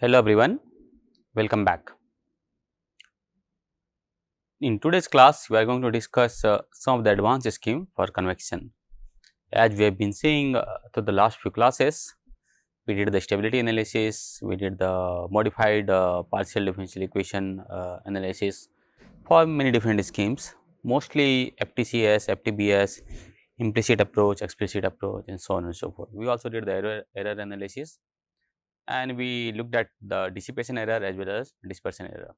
Hello everyone, welcome back. In today's class, we are going to discuss some of the advanced scheme for convection. As we have been seeing through the last few classes, we did the stability analysis, we did the modified partial differential equation analysis for many different schemes, mostly FTCS, FTBS, implicit approach, explicit approach and so on and so forth. We also did the error analysis and we looked at the dissipation error as well as dispersion error.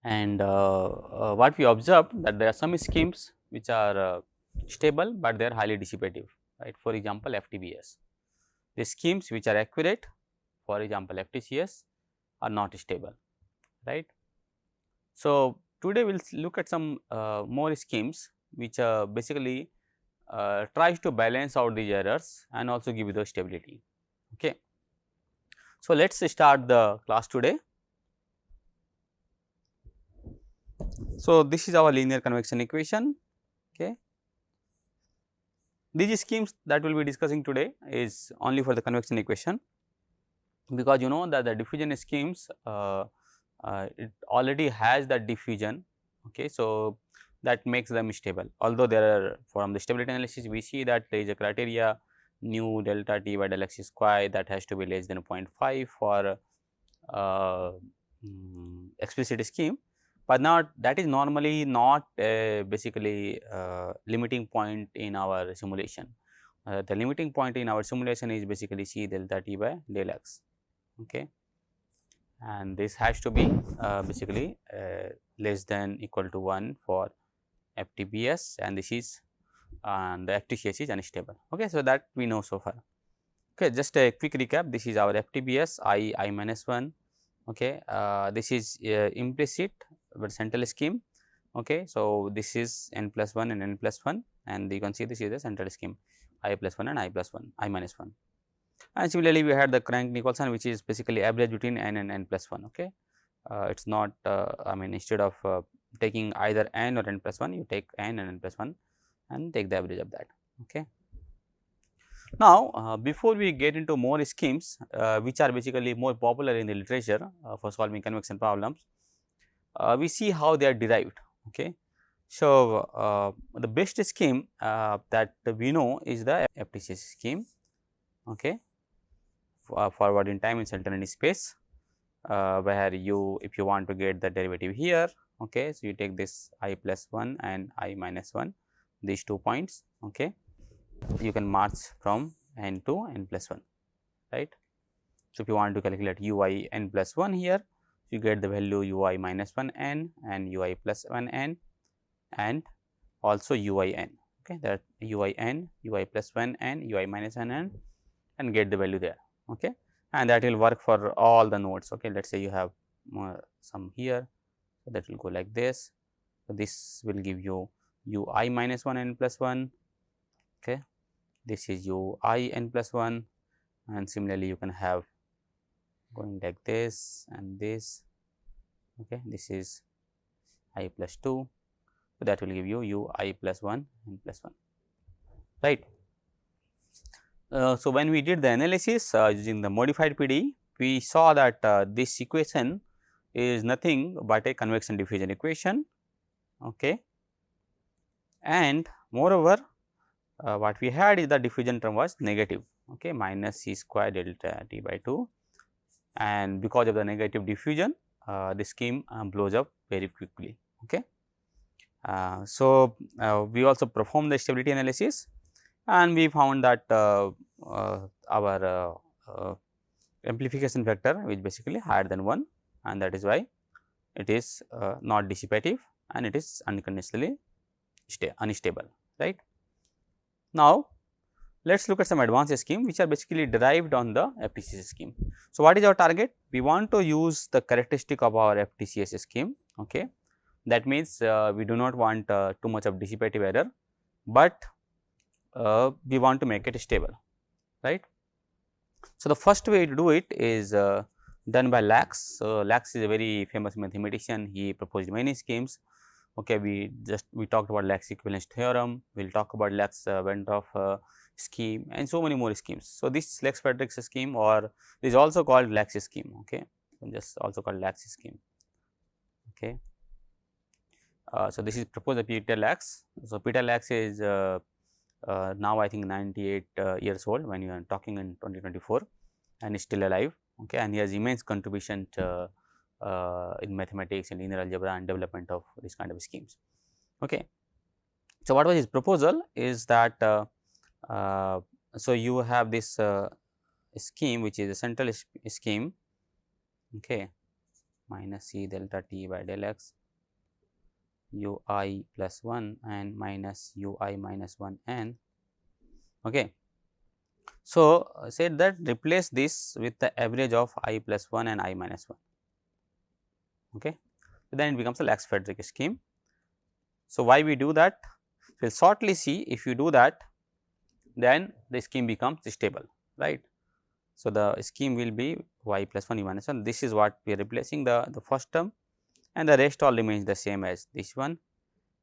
And what we observed that there are some schemes which are stable, but they are highly dissipative, right. For example, FTBS, the schemes which are accurate, for example FTCS, are not stable, right. So, today we will look at some more schemes which basically tries to balance out these errors and also give you the stability. Okay. So, let us start the class today. So, this is our linear convection equation. Okay. These schemes that we will be discussing today is only for the convection equation, because you know that the diffusion schemes it already has that diffusion. Okay. So, that makes them stable, although there are from the stability analysis we see that there is a criteria nu delta T by del x square that has to be less than 0.5 for explicit scheme, but not that is normally not basically limiting point in our simulation. The limiting point in our simulation is basically C delta T by del x. Okay. And this has to be basically less than equal to 1 for FTBS, and this is the FTCS is unstable. Okay. So, that we know so far. Okay. Just a quick recap, this is our FTBS I minus 1. Okay. This is implicit but central scheme. Okay. So, this is n plus 1 and n plus 1, and you can see this is the central scheme I plus 1 and I plus 1, I minus 1. And similarly, we had the Crank-Nicholson, which is basically average between n and n plus 1. Okay. It is not I mean, instead of taking either n or n plus 1, you take n and n plus 1 and take the average of that. Okay. Now, before we get into more schemes which are basically more popular in the literature for solving convection problems, we see how they are derived. Okay. So, the best scheme that we know is the FTCS scheme. Okay. Forward in time in certain space, where you, if you want to get the derivative here. Okay. So, you take this I plus 1 and I minus 1, these 2 points. Okay. You can march from n to n plus 1, right. So, if you want to calculate u I n plus 1 here, you get the value u I minus 1 n and u I plus 1 n and also u I n. Okay. That u I n, u I plus 1 n, u I minus 1 n, and get the value there. Okay. And that will work for all the nodes. Okay. Let us say you have some here, so that will go like this. So, this will give you u I minus 1 n plus 1. Okay. This is u I n plus 1, and similarly you can have going like this and this. Okay. This is I plus 2. So, that will give you u I plus 1 n plus 1, right. So, when we did the analysis using the modified PDE, we saw that this equation is nothing but a convection diffusion equation. Okay. And moreover, what we had is the diffusion term was negative, okay, minus C square delta T by 2, and because of the negative diffusion the scheme blows up very quickly. Okay. So, we also performed the stability analysis, and we found that our amplification factor is basically higher than 1, and that is why it is not dissipative and it is unconditionally unstable, right. Now, let us look at some advanced scheme which are basically derived on the FTCS scheme. So, what is our target? We want to use the characteristic of our FTCS scheme. Okay. That means, we do not want too much of dissipative error, but we want to make it stable, right. So, the first way to do it is done by Lax. So, Lax is a very famous mathematician, he proposed many schemes. Okay, we talked about Lax equivalence theorem, we will talk about Lax Van scheme, and so many more schemes. So, this Lax-Friedrichs scheme, or is also called Lax scheme, okay, just also called Lax scheme. Okay. So, this is proposed by Peter Lax. So, Peter Lax is now I think 98 years old when you are talking in 2024, and is still alive, okay, and he has immense contribution to, in mathematics and linear algebra and development of this kind of schemes. Okay. So, what was his proposal is that so you have this scheme which is a central scheme, okay, minus C delta T by del x u I plus 1 and minus u I minus 1 n. Okay. So, said that replace this with the average of I plus 1 and I minus 1. Okay. So, then it becomes a Lax-Friedrichs scheme. So, why we do that? We will shortly see. If you do that, then the scheme becomes stable, right. So, the scheme will be y plus 1 u minus 1. This is what we are replacing the first term, and the rest all remains the same as this one,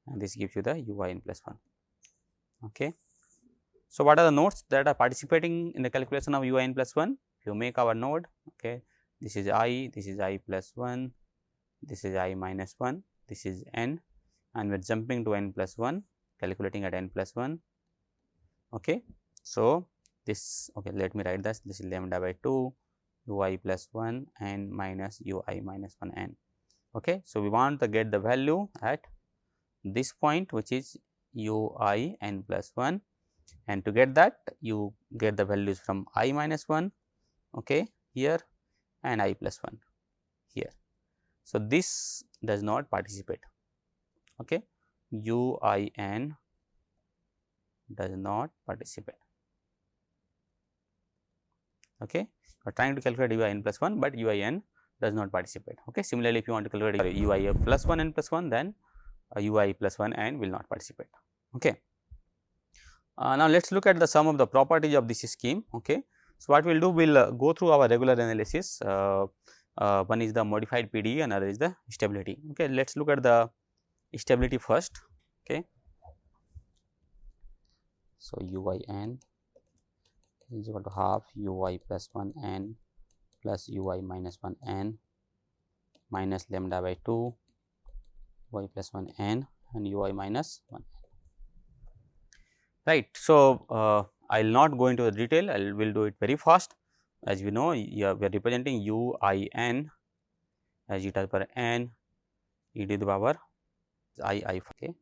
and this gives you the u I n plus 1. Okay. So, what are the nodes that are participating in the calculation of u I n plus 1? You make our node, okay. This is I, this is I plus 1, this is I minus 1, this is n, and we are jumping to n plus 1, calculating at n plus 1. Okay. So, this, okay, let me write this is lambda by 2 u I plus 1 and minus u I minus 1 n. Okay. So, we want to get the value at this point, which is u I n plus 1, and to get that you get the values from I minus 1, okay, here, and I plus 1 here. So, this does not participate, okay, u I n does not participate. Okay. We are trying to calculate u I n plus 1, but u I n does not participate. Okay. Similarly, if you want to calculate u I plus 1 n plus 1, then u I plus 1 n will not participate. Okay. Now, let us look at the sum of the properties of this scheme. Okay. So, what we will do, we will go through our regular analysis. One is the modified PDE, another is the stability. Okay. Let us look at the stability first. Okay. So, u I n is equal to half u I plus 1 n plus u I minus 1 n minus lambda by 2 y plus 1 n and u I minus 1 n. Right. So, I will not go into the detail, I will do it very fast. As we know, we are representing u I n as e to the power n e to the power I, okay,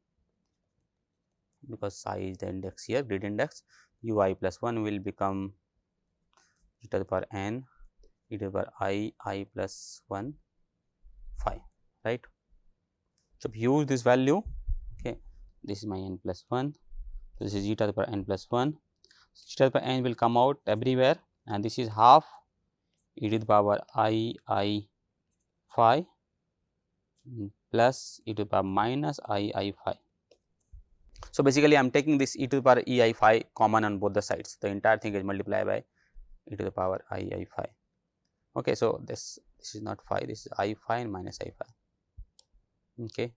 because psi is the index here, grid index. U I plus 1 will become e to the power n e to the power I plus 1 phi, right. So, if you use this value, okay, this is my n plus 1, this is e to the power n plus 1, e to the power n will come out everywhere, and this is half e to the power I phi plus e to the power minus I phi. So, basically I am taking this e to the power e I phi common on both the sides, the entire thing is multiplied by e to the power I phi. Okay. So, this is not phi, this is I phi and minus I phi. Okay.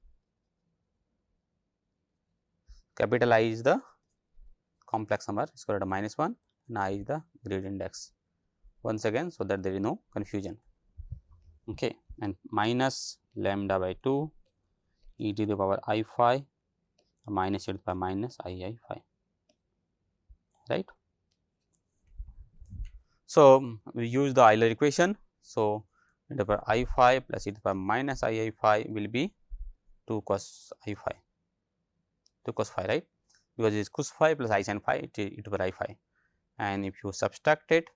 Capital I is the complex number square root of minus 1 and I is the grid index once again, so that there is no confusion. Okay. And minus lambda by 2 e to the power I phi minus e to the power minus I phi, right. So, we use the Euler equation. So, e to the power I phi plus e to the power minus I phi will be 2 cos I phi, 2 cos phi, right, because it is cos phi plus I sin phi, it is e to the power I phi, and if you subtract it,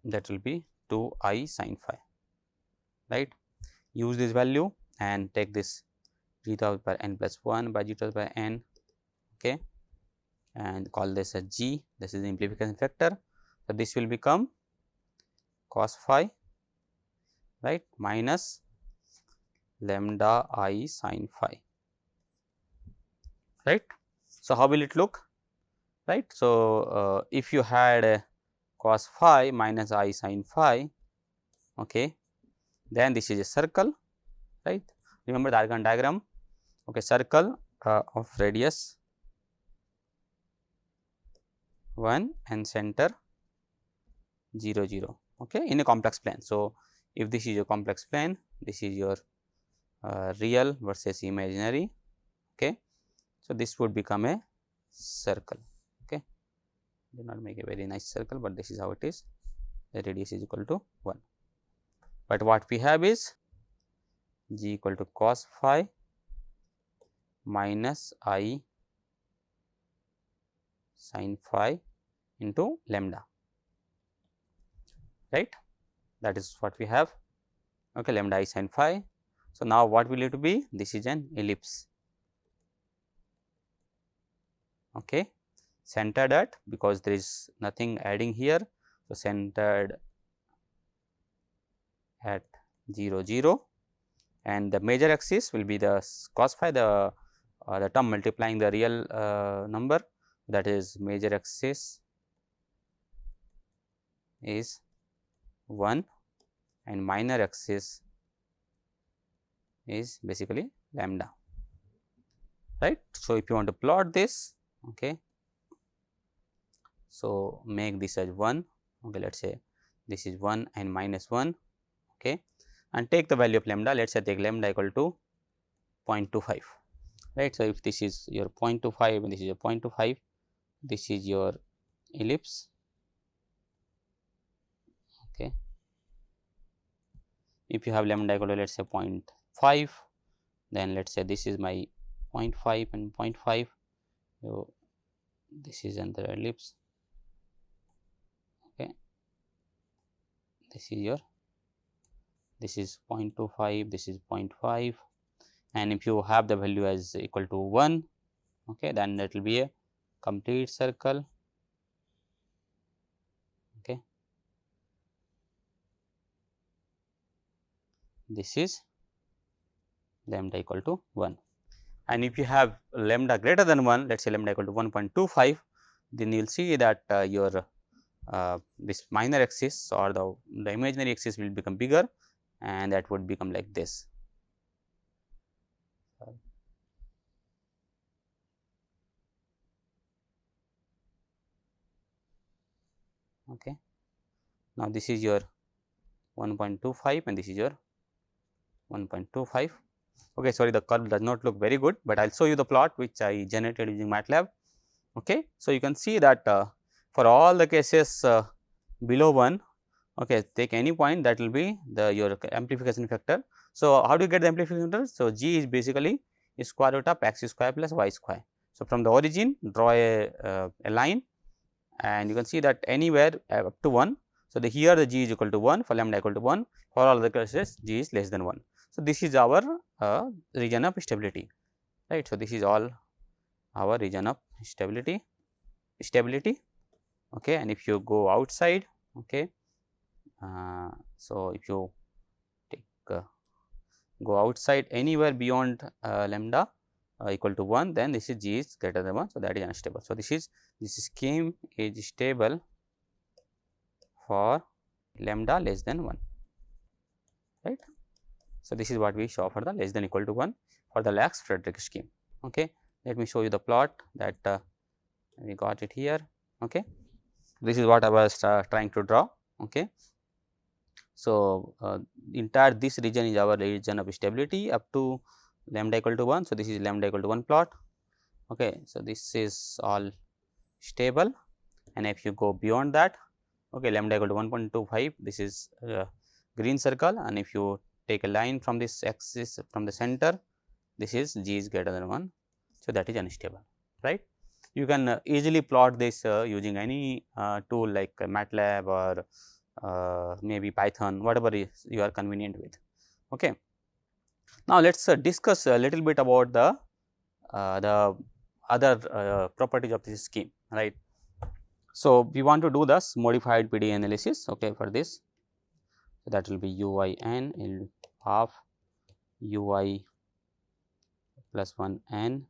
that will be 2 I sin phi, right. Use this value and take this g to the power n plus 1 by g to the power n, okay, and call this as g, this is the amplification factor. So, this will become cos phi, right, minus lambda I sin phi, right. So, how will it look, right. So, if you had cos phi minus I sin phi, okay, then this is a circle, right. Remember the Argand diagram, okay, circle of radius 1 and center 0 0, okay, in a complex plane. So, if this is your complex plane, this is your real versus imaginary, okay. So, this would become a circle, okay. Do not make a very nice circle, but this is how it is, the radius is equal to 1. But what we have is g equal to cos phi minus I sin phi into lambda, right, that is what we have, okay, lambda I sin phi. So, now what will it be? This is an ellipse, okay, centered at, because there is nothing adding here. So, centered at 0 0, and the major axis will be the cos phi, the term multiplying the real number, that is major axis is 1 and minor axis is basically lambda, right. So, if you want to plot this, okay, so make this as 1, okay, let us say this is 1 and minus 1, okay, and take the value of lambda, let us say take lambda equal to 0.25, right. So, if this is your 0.25 and this is your 0.25, this is your ellipse, okay. If you have lambda equal to let us say 0.5, then let us say this is my 0.5 and 0.5, so this is another ellipse, okay, this is your, this is 0.25, this is 0.5, and if you have the value as equal to 1, okay, then that will be a complete circle, okay. This is lambda equal to 1, and if you have lambda greater than 1, let us say lambda equal to 1.25, then you will see that your this minor axis or the imaginary axis will become bigger, and that would become like this. Okay. Now, this is your 1.25 and this is your 1.25. Okay, sorry, the curve does not look very good, but I will show you the plot which I generated using MATLAB. Okay. So, you can see that for all the cases below 1, okay, take any point, that will be the your amplification factor. So, how do you get the amplification factor? So, G is basically square root of x square plus y square. So, from the origin draw a line, and you can see that anywhere up to 1. So, here the G is equal to 1 for lambda equal to 1, for all other cases G is less than 1. So, this is our region of stability, right. So, this is all our region of stability, okay. And if you go outside, okay, so if you take go outside anywhere beyond lambda equal to 1, then this is G is greater than 1. So, that is unstable. So, this scheme is stable for lambda less than 1, right. So, this is what we show for the less than equal to 1 for the Lax-Friedrichs scheme. Okay. Let me show you the plot that we got it here. Okay. This is what I was trying to draw. Okay. So, entire this region is our region of stability up to lambda equal to 1. So, this is lambda equal to 1 plot. Okay. So, this is all stable, and if you go beyond that, okay, lambda equal to 1.25, this is green circle, and if you take a line from this axis from the center, this is G is greater than 1. So, that is unstable, right. You can easily plot this using any tool like MATLAB or maybe Python, whatever is you are convenient with. Okay. Now, let us discuss a little bit about the other properties of this scheme, right. So, we want to do this modified PDE analysis, okay, for this. So, that will be ui n half ui plus 1 n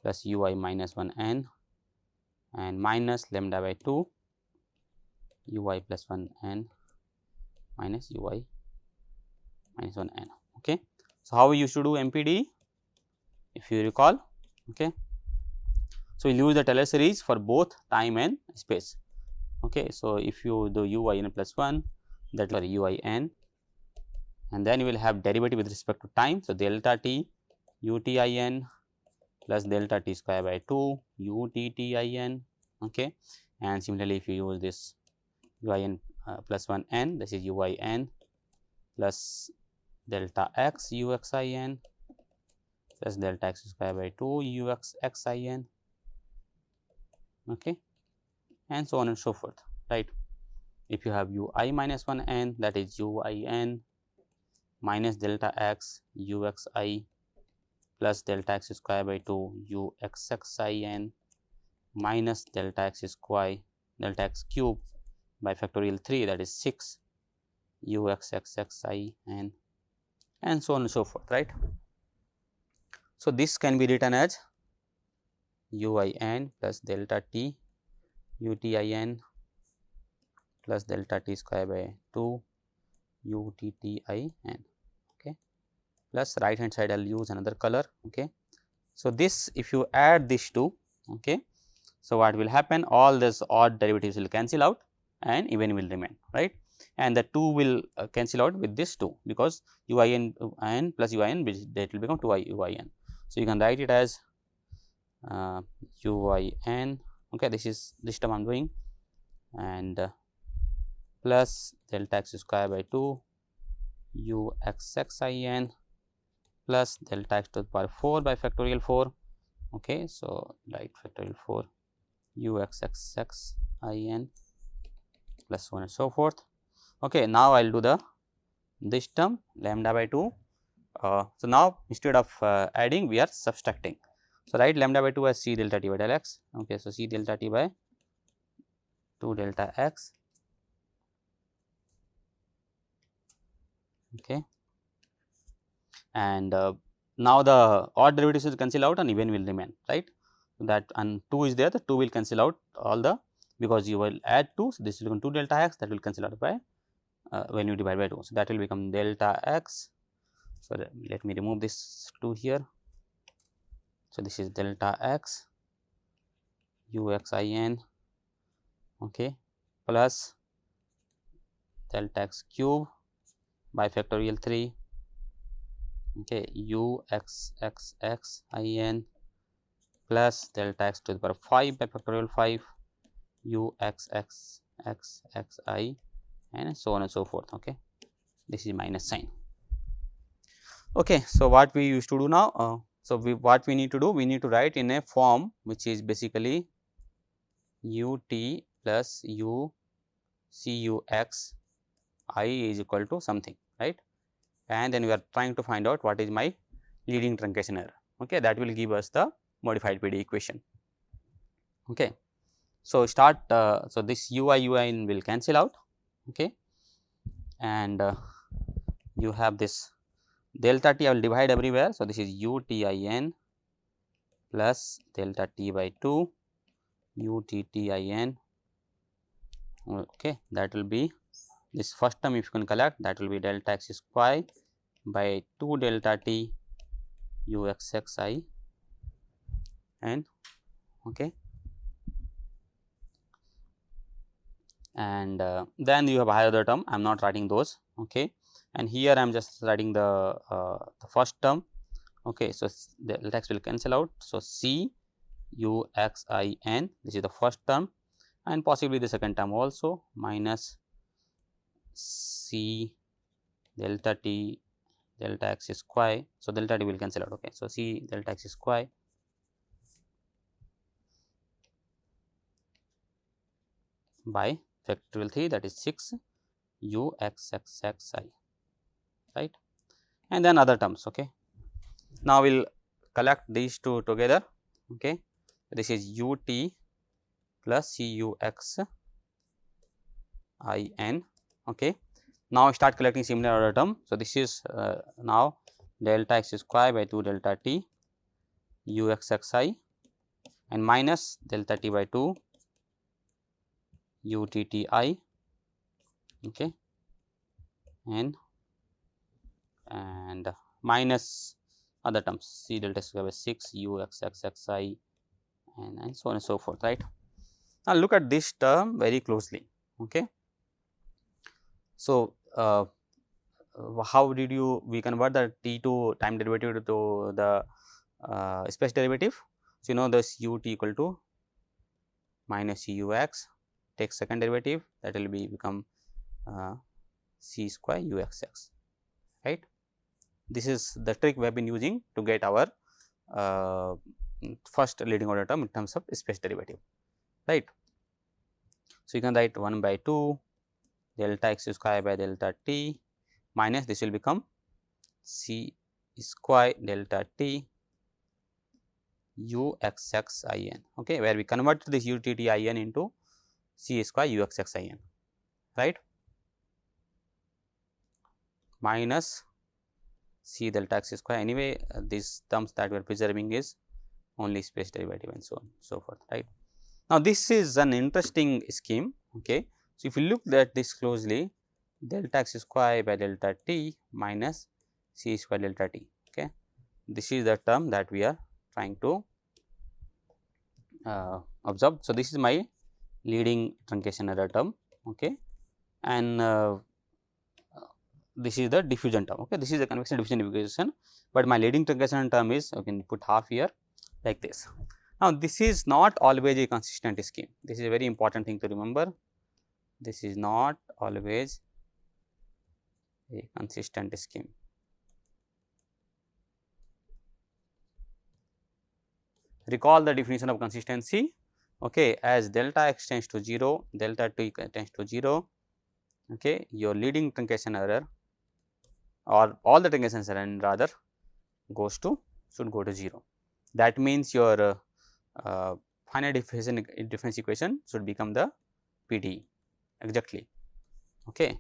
plus ui minus 1 n and minus lambda by 2 ui plus 1 n minus ui minus 1 n. Okay. So, how we used to do MPD, if you recall. Okay. So, we will use the Taylor series for both time and space. Okay. So, if you do u I n plus 1, that is u I n, and then you will have derivative with respect to time. So, delta t u t I n plus delta t square by 2 u t t I n. Okay. And similarly, if you use this u I n plus 1 n, this is u I n plus delta x u x I n plus delta x square by 2 u x x I n, okay, and so on and so forth, right. If you have u I minus 1 n, that is u I n minus delta x u x I plus delta x square by 2 u x x I n minus delta x square delta x cube by factorial 3, that is 6 u x x x I n, and so on and so forth, right. So, this can be written as u I n plus delta t u t I n plus delta t square by 2 u t t I n, okay, plus right hand side I will use another color, okay. So, this if you add these two, okay, so what will happen, all these odd derivatives will cancel out and even will remain, right, and the 2 will cancel out with this 2, because u I n plus u I n, that will become 2 I u I n. So, you can write it as u I n, okay, this term I am doing, and plus delta x square by 2 u x x I n plus delta x to the power 4 by factorial 4, okay. So, write factorial 4 u x x x I n plus so on and so forth, okay. Now, I will do the this term lambda by 2. So, now instead of adding, we are subtracting. So, write lambda by 2 as c delta t by del x, okay. So, c delta t by 2 delta x, okay, and now the odd derivatives will cancel out and even will remain, right. That and 2 is there, the 2 will cancel out all the, because you will add 2, so this will become 2 delta x, that will cancel out by when you divide by 2. So, that will become delta x. So, let me remove this 2 here. So, this is delta x u x I n, okay, plus delta x cube by factorial 3, okay, u x x x I n plus delta x to the power 5 by factorial 5 u x x x x I, and so on and so forth, okay. This is minus sign, okay. So, what we used to do now, so what we need to do, we need to write in a form which is basically u t plus u c u x I is equal to something, right, and then we are trying to find out what is my leading truncation error, okay. That will give us the modified PD equation, okay. So, start so this u I n will cancel out, okay, and you have this delta t I will divide everywhere. So, this is u t I n plus delta t by 2 u t t I n, okay. That will be this first term, if you can collect, that will be delta x square by 2 delta t u x x I n, okay, and then you have higher term, I am not writing those, okay, and here I am just writing the first term, okay. So, the delta x will cancel out. So, c u x I n, this is the first term, and possibly the second term also, minus c delta t delta x square. So, delta t will cancel out, okay. So, c delta x square by factorial 3, that is 6 u x x x I, right, and then other terms, okay. Now, we will collect these two together, okay. This is u t plus c u x I n, okay. Now, start collecting similar order term. So, this is now delta x square by 2 delta t u x x I and minus delta t by 2 u t t I, okay, and minus other terms c delta square by 6 u x x x I and so on and so forth, right. Now, look at this term very closely. Okay. So, how did we convert the T2 time derivative to the space derivative? So, you know this ut equal to minus ux, take second derivative, that will become c square uxx, right. This is the trick we have been using to get our first leading order term in terms of space derivative, right. So, you can write 1 by 2 delta x square by delta t minus this will become c square delta t uxx in, okay, where we convert this utt in into c square uxx in, right, minus c delta x square. Anyway, these terms that we are preserving is only space derivative and so on so forth, right. Now, this is an interesting scheme. Okay. So, if you look at this closely, delta x square by delta t minus c square delta t. Okay. This is the term that we are trying to observe. So, this is my leading truncation error term. Okay. And this is the diffusion term. Okay. This is the convection diffusion equation, but my leading truncation term is, you can put half here like this. Now, this is not always a consistent scheme. This is a very important thing to remember. This is not always a consistent scheme. Recall the definition of consistency, okay, as delta x tends to 0, delta t tends to 0, okay, your leading truncation error or all the truncation error rather should go to 0. That means your finite difference equation should become the PDE exactly. Okay.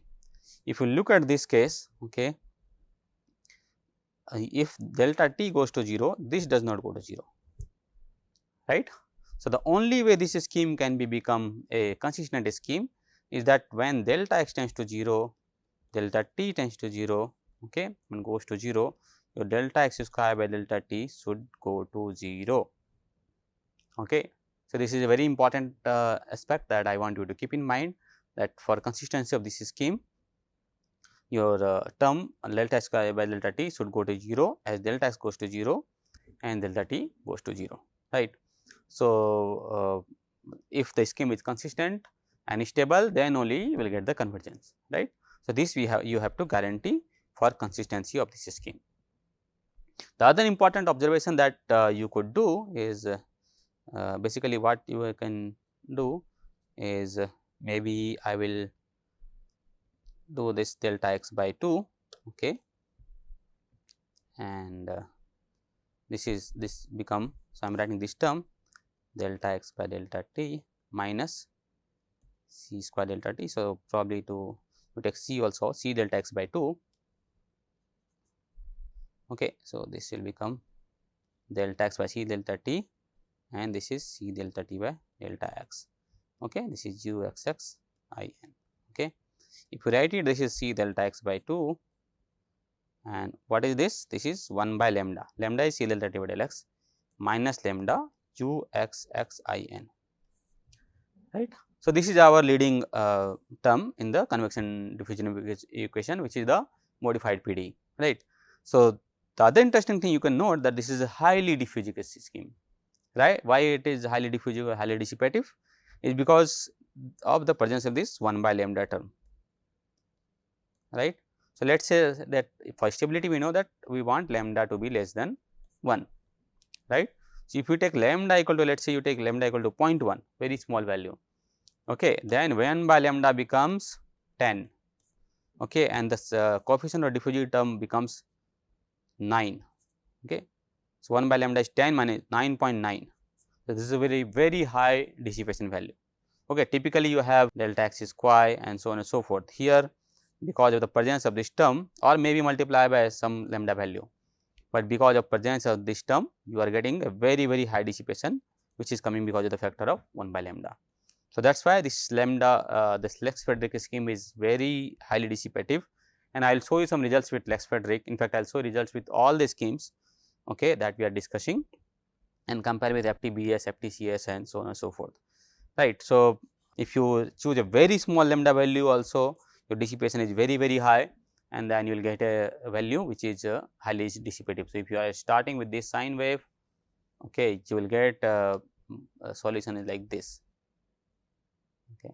If you look at this case, okay, if delta t goes to 0, this does not go to 0, right. So, the only way this scheme can become a consistent scheme is that when delta x tends to 0, delta t tends to 0, okay, when goes to 0, your delta x square by delta t should go to 0. Okay. So, this is a very important aspect that I want you to keep in mind, that for consistency of this scheme, your term delta x square by delta t should go to 0 as delta x goes to 0 and delta t goes to 0, right. So, if the scheme is consistent and stable, then only you will get the convergence, right. So, this you have to guarantee for consistency of this scheme. The other important observation that you could do is basically what you can do is maybe I will do this delta x by 2, okay, and this become, so I am writing this term delta x by delta t minus c square delta t. So, probably to take c also, c delta x by 2, okay. So, this will become delta x by c delta t and this is c delta t by delta x, okay. This is u x x I n, okay. If you write it, this is c delta x by 2 and what is this? This is 1 by lambda, lambda is c delta t by delta x minus lambda u x x I n, right. So, this is our leading term in the convection diffusion equation, which is the modified PDE, right. So, the other interesting thing you can note that this is a highly diffusive scheme, right. Why it is highly diffusive or highly dissipative is because of the presence of this 1 by lambda term, right. So, let us say that for stability we know that we want lambda to be less than 1, right. So, if you take lambda equal to, let us say you take lambda equal to 0.1, very small value, okay, then 1 by lambda becomes 10, okay, and this coefficient of diffusivity term becomes 9, okay. So, 1 by lambda is 10 minus 9.9. So, this is a very high dissipation value, okay. Typically, you have delta x square and so on and so forth. Here, because of the presence of this term or maybe multiply by some lambda value, but because of presence of this term, you are getting a very high dissipation, which is coming because of the factor of 1 by lambda. So, that is why this lambda, this Lax-Friedrichs scheme is very highly dissipative, and I will show you some results with Lax-Friedrichs. In fact, I will show results with all the schemes, okay, that we are discussing. and compare with FTBS, FTCS and so on and so forth, right. So, if you choose a very small lambda value also, your dissipation is very high, and then you will get a value which is highly dissipative. So, if you are starting with this sine wave, okay, you will get a solution is like this. Okay.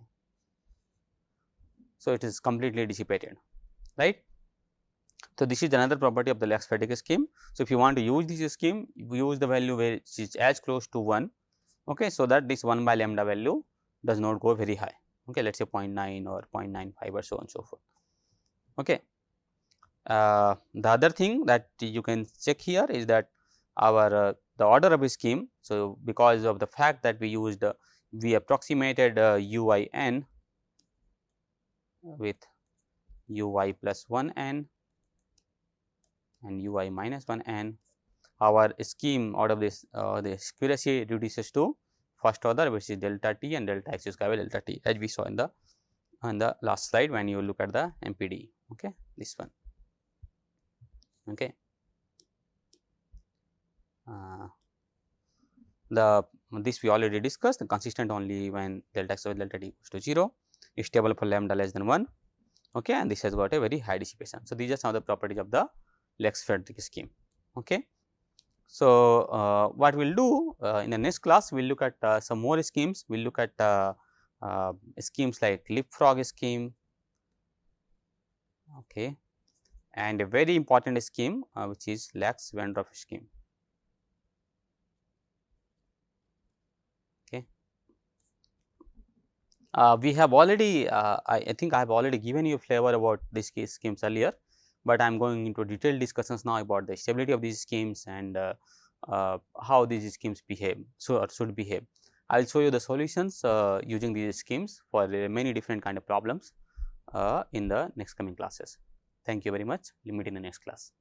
So, it is completely dissipated, right. So, this is another property of the Lax-Friedrichs scheme. So, if you want to use this scheme, you use the value which is as close to 1, okay, so that this 1 by lambda value does not go very high, okay, let us say 0.9 or 0.95 or so on and so forth. Okay. The other thing that you can check here is that our the order of a scheme. So, because of the fact that we used we approximated UIN with UI plus 1n and UI minus 1n, our scheme out of this the accuracy reduces to first order, which is delta t and delta x square by delta t, as we saw in the last slide when you look at the MPD. Okay, this one. Okay. This we already discussed, the consistent only when delta x over delta t equals to 0, is stable for lambda less than 1, okay, and this has got a very high dissipation. So, these are some of the properties of the Lax-Friedrichs scheme. Okay. So, what we will do in the next class, we will look at some more schemes. We will look at schemes like leapfrog scheme, okay, and a very important scheme which is Lax-Van Dorf scheme. Okay. We have already I think I have already given you a flavor about these schemes earlier, but I am going into detailed discussions now about the stability of these schemes and how these schemes behave, so or should behave. I will show you the solutions using these schemes for many different kind of problems in the next coming classes. Thank you very much. We will meet in the next class.